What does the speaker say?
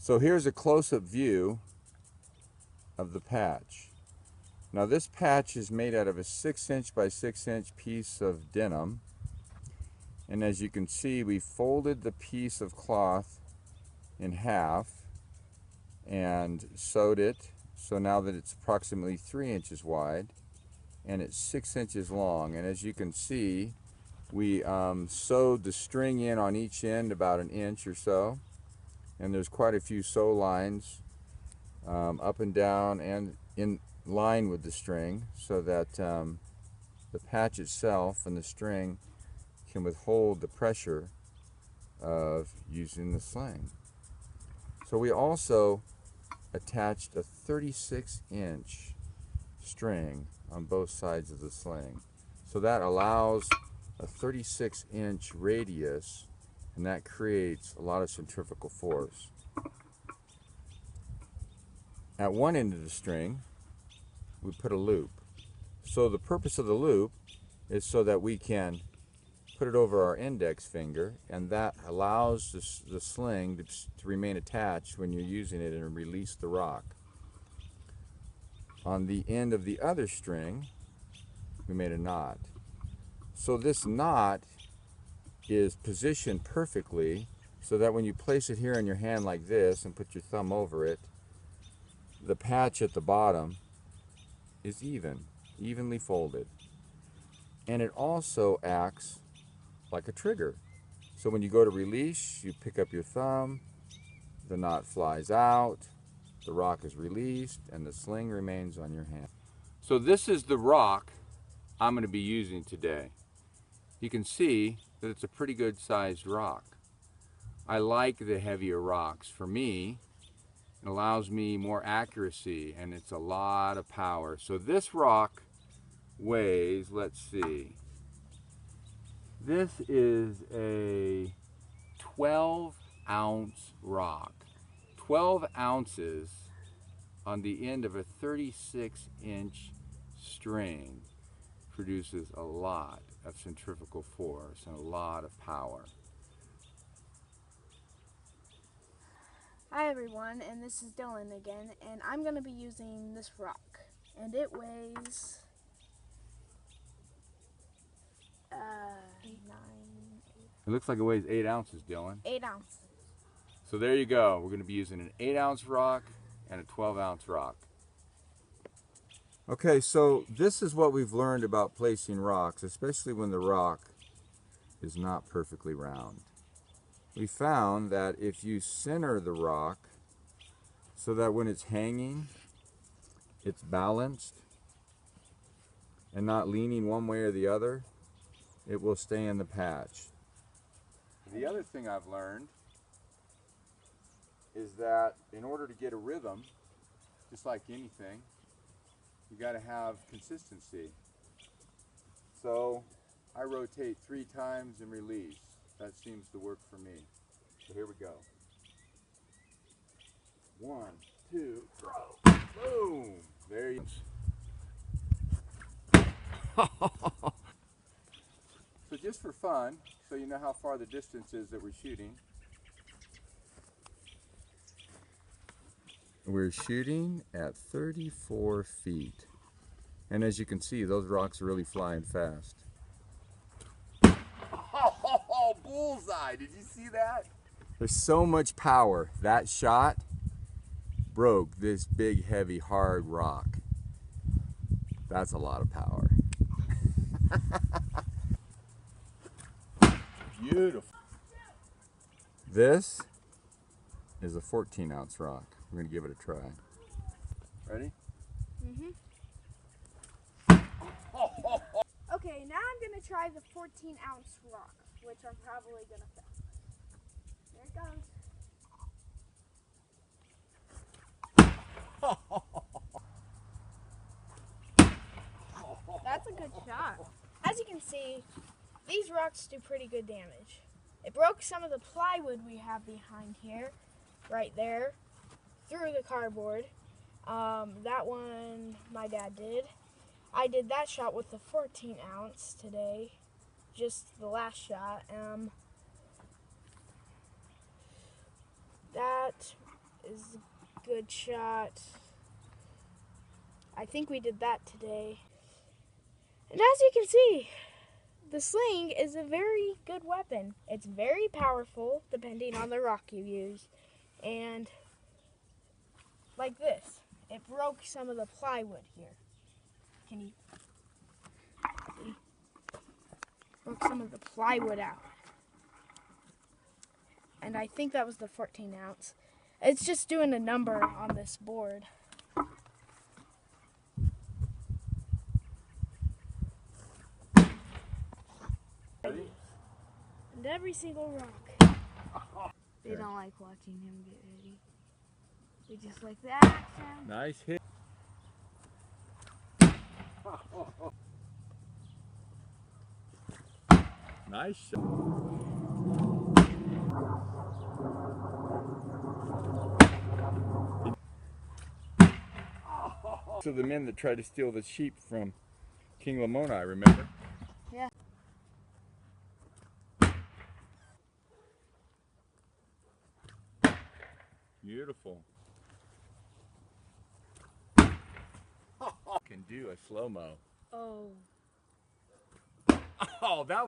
So here's a close-up view of the patch. Now this patch is made out of a 6" by 6" piece of denim, and as you can see, we folded the piece of cloth in half and sewed it, so now that it's approximately 3 inches wide and it's 6 inches long. And as you can see, we sewed the string in on each end about 1 inch or so, and there's quite a few sew lines up and down and in line with the string, so that the patch itself and the string can withhold the pressure of using the sling. So we also attached a 36" string on both sides of the sling. So that allows a 36" radius, and that creates a lot of centrifugal force. At one end of the string, we put a loop. So the purpose of the loop is so that we can put it over our index finger, and that allows the sling to remain attached when you're using it and release the rock. On the end of the other string, we made a knot. So this knot is positioned perfectly so that when you place it here in your hand like this and put your thumb over it, the patch at the bottom is evenly folded. And it also acts like a trigger. So when you go to release, you pick up your thumb, the knot flies out, the rock is released, and the sling remains on your hand. So this is the rock I'm going to be using today. You can see that it's a pretty good sized rock. I like the heavier rocks. For me, it allows me more accuracy, and it's a lot of power. So this rock weighs, let's see, this is a 12-ounce rock. 12 ounces on the end of a 36" string produces a lot of centrifugal force and a lot of power. Hi everyone, and this is Dylan again, and I'm going to be using this rock, and it weighs 9, 8. It looks like it weighs 8 ounces, Dylan. 8 ounces. So there you go. We're going to be using an 8-ounce rock and a 12-ounce rock. Okay, so this is what we've learned about placing rocks, especially when the rock is not perfectly round. We found that if you center the rock so that when it's hanging, it's balanced and not leaning one way or the other, it will stay in the patch. The other thing I've learned is that in order to get a rhythm, just like anything, you got to have consistency. So I rotate 3 times and release. That seems to work for me. So here we go. 1, 2, throw. Boom! There you go. So just for fun, so you know how far the distance is that we're shooting. We're shooting at 34 feet. And as you can see, those rocks are really flying fast. Oh, bullseye! Did you see that? There's so much power. That shot broke this big, heavy, hard rock. That's a lot of power. Beautiful. This is a 14-ounce rock. We're going to give it a try. Ready? Okay, now I'm going to try the 14-ounce rock, which I'm probably going to fail. There it goes. That's a good shot. As you can see, these rocks do pretty good damage. It broke some of the plywood we have behind here, right there, through the cardboard. That one my dad did. I did that shot with the 14-ounce today, just the last shot. That is a good shot. I think we did that today. And as you can see, the sling is a very good weapon. It's very powerful depending on the rock you use. And like this, it broke some of the plywood here. Can you see? Broke some of the plywood out. And I think that was the 14 ounce. It's just doing a number on this board. And every single rock. They don't like watching him get ready. They just like the action. Nice hit. Nice shot. So the men that tried to steal the sheep from King Lamoni, remember? Yeah. Beautiful. Can do a slow-mo. Oh. Oh, that